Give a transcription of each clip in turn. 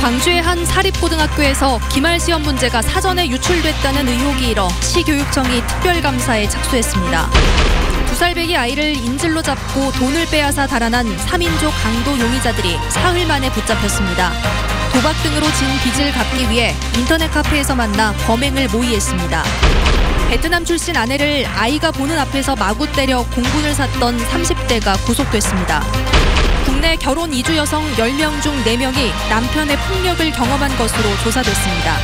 광주의 한 사립고등학교에서 기말 시험 문제가 사전에 유출됐다는 의혹이 일어 시교육청이 특별감사에 착수했습니다. 2살배기 아이를 인질로 잡고 돈을 빼앗아 달아난 3인조 강도 용의자들이 사흘 만에 붙잡혔습니다. 도박 등으로 진 빚을 갚기 위해 인터넷 카페에서 만나 범행을 모의했습니다. 베트남 출신 아내를 아이가 보는 앞에서 마구 때려 공분을 샀던 30대가 구속됐습니다. 국내 결혼 이주 여성 10명 중 4명이 남편의 폭력을 경험한 것으로 조사됐습니다.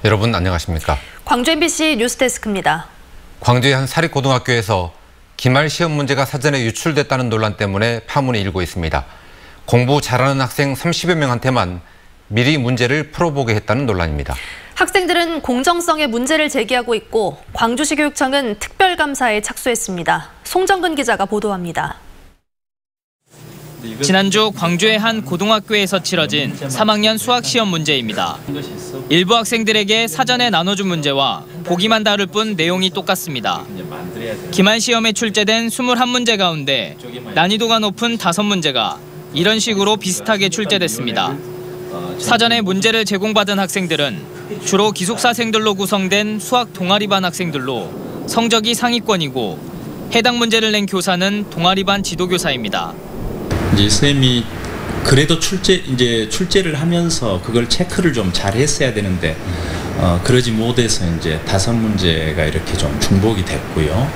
여러분 안녕하십니까? 광주 MBC 뉴스데스크입니다. 광주의 한 사립고등학교에서 기말 시험 문제가 사전에 유출됐다는 논란 때문에 파문이 일고 있습니다. 공부 잘하는 학생 30여 명한테만 미리 문제를 풀어보게 했다는 논란입니다. 학생들은 공정성의 문제를 제기하고 있고 광주시 교육청은 특별감사에 착수했습니다. 송정근 기자가 보도합니다. 지난주 광주의 한 고등학교에서 치러진 3학년 수학시험 문제입니다. 일부 학생들에게 사전에 나눠준 문제와 보기만 다를 뿐 내용이 똑같습니다. 기말 시험에 출제된 21문제 가운데 난이도가 높은 5문제가 이런 식으로 비슷하게 출제됐습니다. 사전에 문제를 제공받은 학생들은 주로 기숙사생들로 구성된 수학 동아리반 학생들로 성적이 상위권이고 해당 문제를 낸 교사는 동아리반 지도교사입니다. 이제 선생님이 그래도 출제를 하면서 그걸 체크를 좀 잘 했어야 되는데 그러지 못해서 이제 5문제가 이렇게 좀 중복이 됐고요.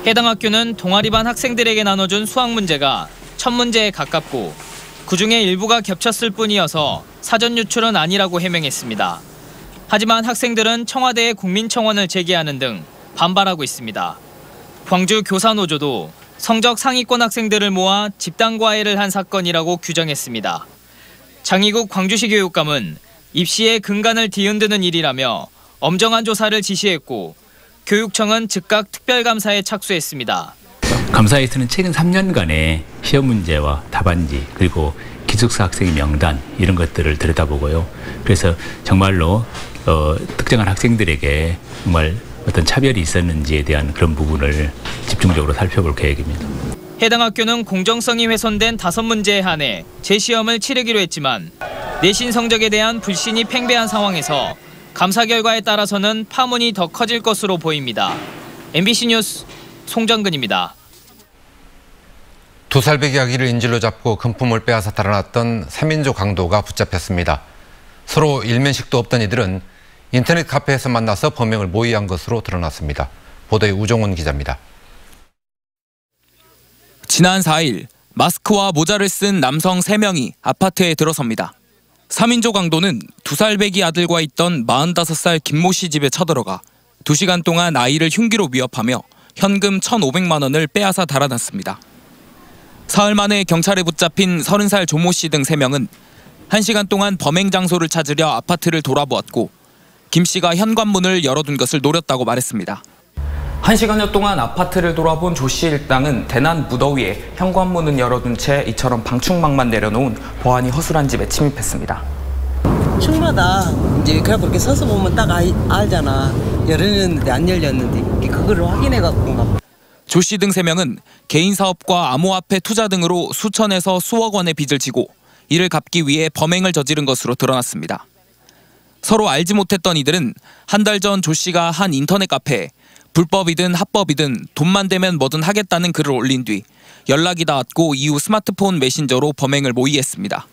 해당 학교는 동아리반 학생들에게 나눠준 수학 문제가 1000문제에 가깝고 그중에 일부가 겹쳤을 뿐이어서 사전 유출은 아니라고 해명했습니다. 하지만 학생들은 청와대에 국민청원을 제기하는 등 반발하고 있습니다. 광주 교사노조도 성적 상위권 학생들을 모아 집단과외를 한 사건이라고 규정했습니다. 장희국 광주시 교육감은 입시의 근간을 뒤흔드는 일이라며 엄정한 조사를 지시했고 교육청은 즉각 특별감사에 착수했습니다. 감사에서는 최근 3년간의 시험 문제와 답안지 그리고 기숙사 학생의 명단 이런 것들을 들여다보고요. 그래서 정말로 특정한 학생들에게 정말 어떤 차별이 있었는지에 대한 그런 부분을 집중적으로 살펴볼 계획입니다. 해당 학교는 공정성이 훼손된 5문제에 한해 재시험을 치르기로 했지만 내신 성적에 대한 불신이 팽배한 상황에서 감사 결과에 따라서는 파문이 더 커질 것으로 보입니다. MBC 뉴스 송정근입니다. 2살배기 아기를 인질로 잡고 금품을 빼앗아 달아났던 3인조 강도가 붙잡혔습니다. 서로 일면식도 없던 이들은 인터넷 카페에서 만나서 범행을 모의한 것으로 드러났습니다. 보도에 우종훈 기자입니다. 지난 4일 마스크와 모자를 쓴 남성 3명이 아파트에 들어섭니다. 3인조 강도는 2살배기 아들과 있던 45살 김모 씨 집에 쳐들어가 2시간 동안 아이를 흉기로 위협하며 현금 1,500만 원을 빼앗아 달아났습니다. 사흘 만에 경찰에 붙잡힌 30살 조모 씨 등 3명은 1시간 동안 범행 장소를 찾으려 아파트를 돌아보았고 김 씨가 현관문을 열어둔 것을 노렸다고 말했습니다. 1시간여 동안 아파트를 돌아본 조 씨 일당은 대낮 무더위에 현관문은 열어둔 채 이처럼 방충망만 내려놓은 보안이 허술한 집에 침입했습니다. 층마다 이제 그냥 그렇게 서서 보면 딱 알잖아. 열렸는데 안 열렸는데 그거를 확인해갖고 그런가 봐. 조 씨 등 3명은 개인 사업과 암호화폐 투자 등으로 수천에서 수억 원의 빚을 지고 이를 갚기 위해 범행을 저지른 것으로 드러났습니다. 서로 알지 못했던 이들은 한 달 전 조 씨가 한 인터넷 카페에 불법이든 합법이든 돈만 되면 뭐든 하겠다는 글을 올린 뒤 연락이 닿았고 이후 스마트폰 메신저로 범행을 모의했습니다.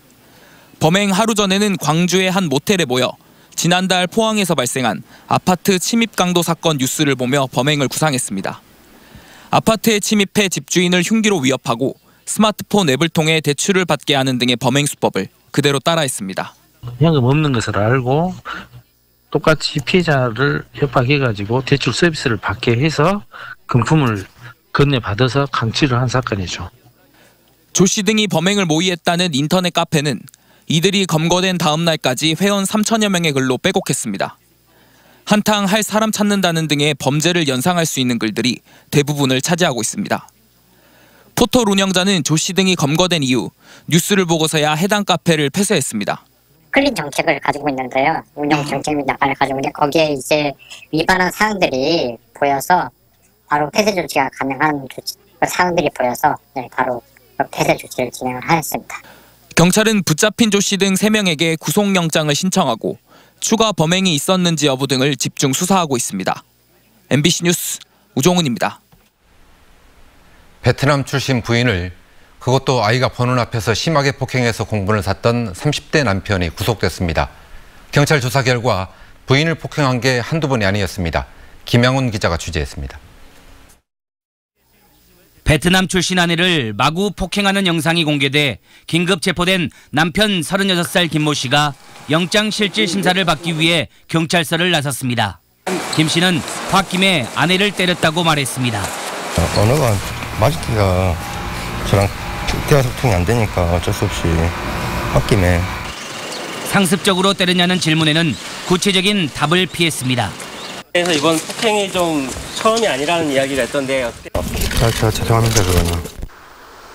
범행 하루 전에는 광주의 한 모텔에 모여 지난달 포항에서 발생한 아파트 침입 강도 사건 뉴스를 보며 범행을 구상했습니다. 아파트에 침입해 집주인을 흉기로 위협하고 스마트폰 앱을 통해 대출을 받게 하는 등의 범행 수법을 그대로 따라했습니다. 현금 없는 것을 알고 똑같이 피해자를 협박해가지고 대출 서비스를 받게 해서 금품을 건네받아서 강취를 한 사건이죠. 조 씨 등이 범행을 모의했다는 인터넷 카페는 이들이 검거된 다음 날까지 회원 3천여 명의 글로 빼곡했습니다. 한탕 할 사람 찾는다는 등의 범죄를 연상할 수 있는 글들이 대부분을 차지하고 있습니다. 포털 운영자는 조 씨 등이 검거된 이후 뉴스를 보고서야 해당 카페를 폐쇄했습니다. 클린 정책을 가지고 있는데요. 운영 정책 약관을 가지고 있는데 거기에 이제 위반한 사항들이 보여서 바로 폐쇄 조치가 가능한 사항들이 보여서 바로 폐쇄 조치를 진행을 하였습니다. 경찰은 붙잡힌 조 씨 등 3명에게 구속영장을 신청하고 추가 범행이 있었는지 여부 등을 집중 수사하고 있습니다. MBC 뉴스 우종훈입니다. 베트남 출신 부인을 그것도 아이가 보는 앞에서 심하게 폭행해서 공분을 샀던 30대 남편이 구속됐습니다. 경찰 조사 결과 부인을 폭행한 게 한두 번이 아니었습니다. 김양훈 기자가 취재했습니다. 베트남 출신 아내를 마구 폭행하는 영상이 공개돼 긴급 체포된 남편 36살 김모 씨가 영장실질심사를 받기 위해 경찰서를 나섰습니다. 김 씨는 홧김에 아내를 때렸다고 말했습니다. 언어가 맞기가 저랑 대화 소통이 안 되니까 어쩔 수 없이 홧김에. 상습적으로 때렸냐는 질문에는 구체적인 답을 피했습니다. 그래서 이번 폭행이 좀 처음이 아니라는 이야기가 있던데 어떻게? 제가 죄송합니다 그거는.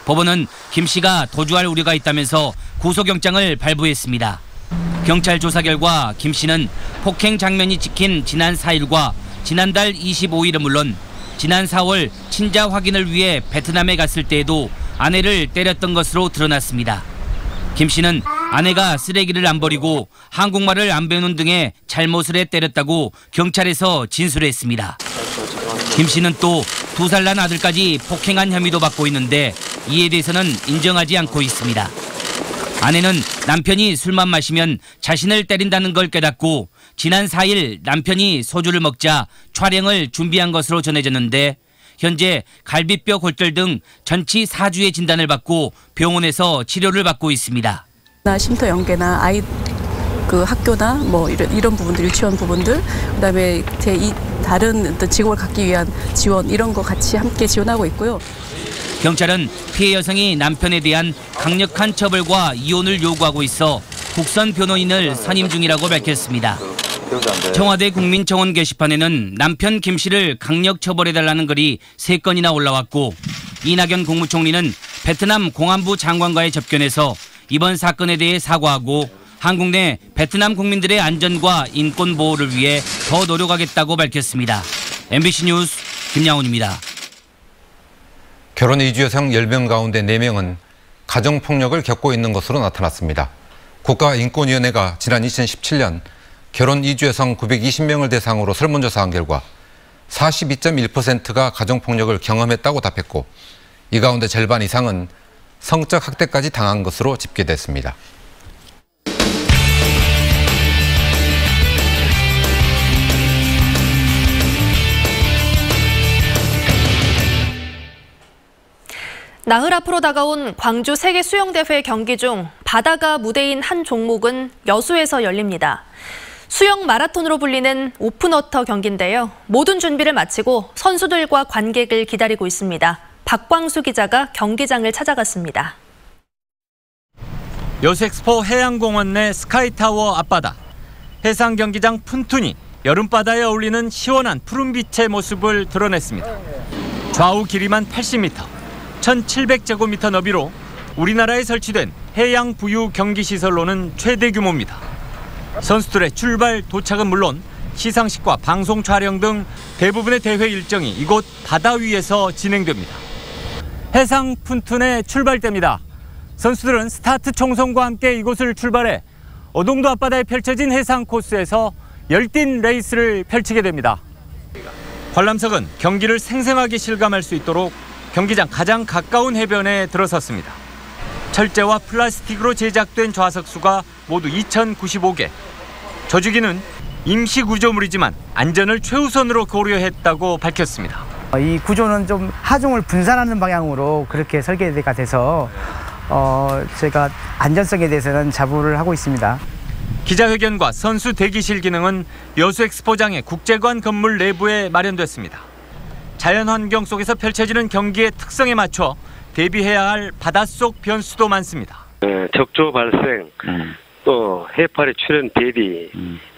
법원은 김 씨가 도주할 우려가 있다면서 구속영장을 발부했습니다. 경찰 조사 결과 김 씨는 폭행 장면이 찍힌 지난 4일과 지난달 25일은 물론 지난 4월 친자 확인을 위해 베트남에 갔을 때에도 아내를 때렸던 것으로 드러났습니다. 김 씨는 아내가 쓰레기를 안 버리고 한국말을 안 배우는 등의 잘못을 해 때렸다고 경찰에서 진술했습니다. 김 씨는 또 2살 난 아들까지 폭행한 혐의도 받고 있는데 이에 대해서는 인정하지 않고 있습니다. 아내는 남편이 술만 마시면 자신을 때린다는 걸 깨닫고 지난 4일 남편이 소주를 먹자 촬영을 준비한 것으로 전해졌는데 현재 갈비뼈 골절 등 전치 4주의 진단을 받고 병원에서 치료를 받고 있습니다. 쉼터 연계나 아이 학교나 뭐 이런 부분들, 유치원 부분들, 그다음에 다른 어떤 직업을 갖기 위한 지원 이런 거 같이 함께 지원하고 있고요. 경찰은 피해 여성이 남편에 대한 강력한 처벌과 이혼을 요구하고 있어 국선 변호인을 선임 중이라고 밝혔습니다. 청와대 국민청원 게시판에는 남편 김 씨를 강력 처벌해달라는 글이 3건이나 올라왔고 이낙연 국무총리는 베트남 공안부 장관과의 접견에서 이번 사건에 대해 사과하고 한국 내 베트남 국민들의 안전과 인권 보호를 위해 더 노력하겠다고 밝혔습니다. MBC 뉴스 김양훈입니다. 결혼 이주 여성 10명 가운데 4명은 가정폭력을 겪고 있는 것으로 나타났습니다. 국가인권위원회가 지난 2017년 결혼 이주 여성 920명을 대상으로 설문조사한 결과 42.1%가 가정폭력을 경험했다고 답했고 이 가운데 절반 이상은 성적 학대까지 당한 것으로 집계됐습니다. 나흘 앞으로 다가온 광주 세계수영대회 경기 중 바다가 무대인 한 종목은 여수에서 열립니다. 수영 마라톤으로 불리는 오픈워터 경기인데요. 모든 준비를 마치고 선수들과 관객을 기다리고 있습니다. 박광수 기자가 경기장을 찾아갔습니다. 여수엑스포 해양공원 내 스카이타워 앞바다. 해상 경기장 푼툰이 여름바다에 어울리는 시원한 푸른빛의 모습을 드러냈습니다. 좌우 길이만 80m, 1700제곱미터 너비로 우리나라에 설치된 해양 부유 경기시설로는 최대 규모입니다. 선수들의 출발, 도착은 물론 시상식과 방송 촬영 등 대부분의 대회 일정이 이곳 바다 위에서 진행됩니다. 해상 푼툰의 출발대입니다. 선수들은 스타트 총성과 함께 이곳을 출발해 어동도 앞바다에 펼쳐진 해상 코스에서 열띤 레이스를 펼치게 됩니다. 관람석은 경기를 생생하게 실감할 수 있도록 경기장 가장 가까운 해변에 들어섰습니다. 철제와 플라스틱으로 제작된 좌석수가 모두 2,095개. 저주기는 임시 구조물이지만 안전을 최우선으로 고려했다고 밝혔습니다. 이 구조는 좀 하중을 분산하는 방향으로 그렇게 설계가 돼서 제가 안전성에 대해서는 자부를 하고 있습니다. 기자회견과 선수 대기실 기능은 여수엑스포장의 국제관 건물 내부에 마련됐습니다. 자연환경 속에서 펼쳐지는 경기의 특성에 맞춰 대비해야 할 바닷속 변수도 많습니다. 적조 발생, 또 해파리 출현 대비,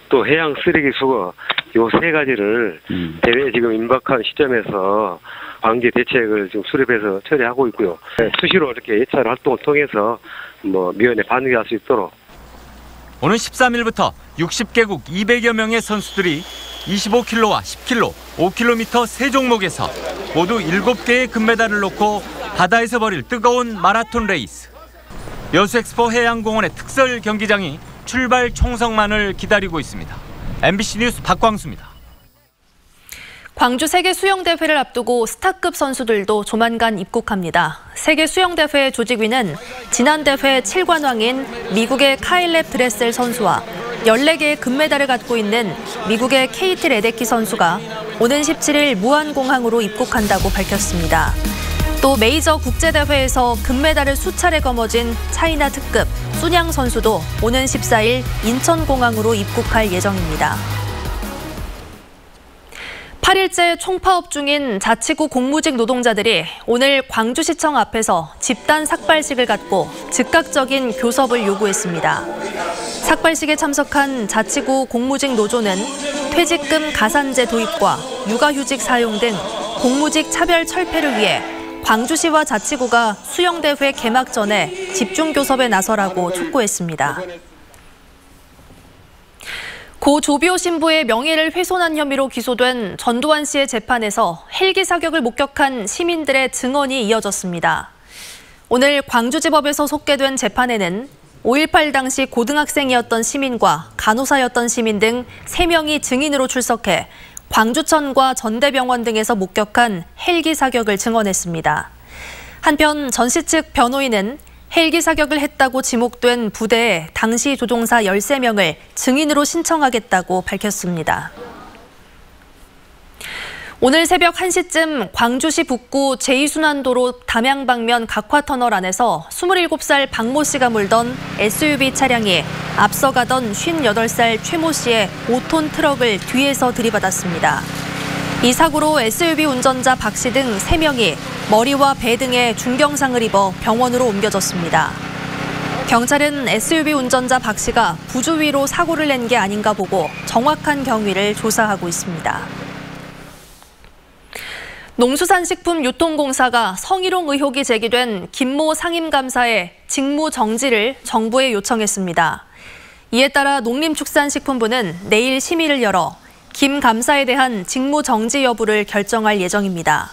또 해양 쓰레기 수거 요 3가지를 대회 지금 임박한 시점에서 방지 대책을 지금 수립해서 처리하고 있고요. 수시로 이렇게 예찰 활동을 통해서 미연에 반응할 수 있도록. 오는 13일부터 60개국 200여 명의 선수들이 25km와 10km, 5km 3종목에서 모두 7개의 금메달을 놓고 바다에서 벌일 뜨거운 마라톤 레이스. 여수엑스포 해양공원의 특설 경기장이 출발 총성만을 기다리고 있습니다. MBC 뉴스 박광수입니다. 광주 세계수영대회를 앞두고 스타급 선수들도 조만간 입국합니다. 세계수영대회 조직위는 지난 대회 7관왕인 미국의 카일렙 드레셀 선수와 14개의 금메달을 갖고 있는 미국의 케이트 레데키 선수가 오는 17일 무안공항으로 입국한다고 밝혔습니다. 또 메이저 국제대회에서 금메달을 수차례 거머쥔 차이나 특급 순양 선수도 오는 14일 인천공항으로 입국할 예정입니다. 8일째 총파업 중인 자치구 공무직 노동자들이 오늘 광주시청 앞에서 집단 삭발식을 갖고 즉각적인 교섭을 요구했습니다. 삭발식에 참석한 자치구 공무직 노조는 퇴직금 가산제 도입과 육아휴직 사용 등 공무직 차별 철폐를 위해 광주시와 자치구가 수영대회 개막 전에 집중교섭에 나서라고 촉구했습니다. 고 조비오 신부의 명예를 훼손한 혐의로 기소된 전두환 씨의 재판에서 헬기 사격을 목격한 시민들의 증언이 이어졌습니다. 오늘 광주지법에서 속개된 재판에는 5.18 당시 고등학생이었던 시민과 간호사였던 시민 등 3명이 증인으로 출석해 광주천과 전대병원 등에서 목격한 헬기 사격을 증언했습니다. 한편 전 씨 측 변호인은 헬기 사격을 했다고 지목된 부대의 당시 조종사 13명을 증인으로 신청하겠다고 밝혔습니다. 오늘 새벽 1시쯤 광주시 북구 제2순환도로 담양 방면 각화터널 안에서 27살 박모 씨가 몰던 SUV 차량이 앞서가던 58살 최모 씨의 5톤 트럭을 뒤에서 들이받았습니다. 이 사고로 SUV 운전자 박 씨 등 3명이 머리와 배 등에 중경상을 입어 병원으로 옮겨졌습니다. 경찰은 SUV 운전자 박 씨가 부주의로 사고를 낸 게 아닌가 보고 정확한 경위를 조사하고 있습니다. 농수산식품유통공사가 성희롱 의혹이 제기된 김모 상임감사의 직무 정지를 정부에 요청했습니다. 이에 따라 농림축산식품부는 내일 심의를 열어 김 감사에 대한 직무 정지 여부를 결정할 예정입니다.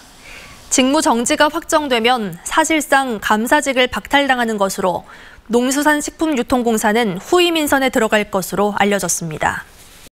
직무 정지가 확정되면 사실상 감사직을 박탈당하는 것으로 농수산식품유통공사는 후임 인선에 들어갈 것으로 알려졌습니다.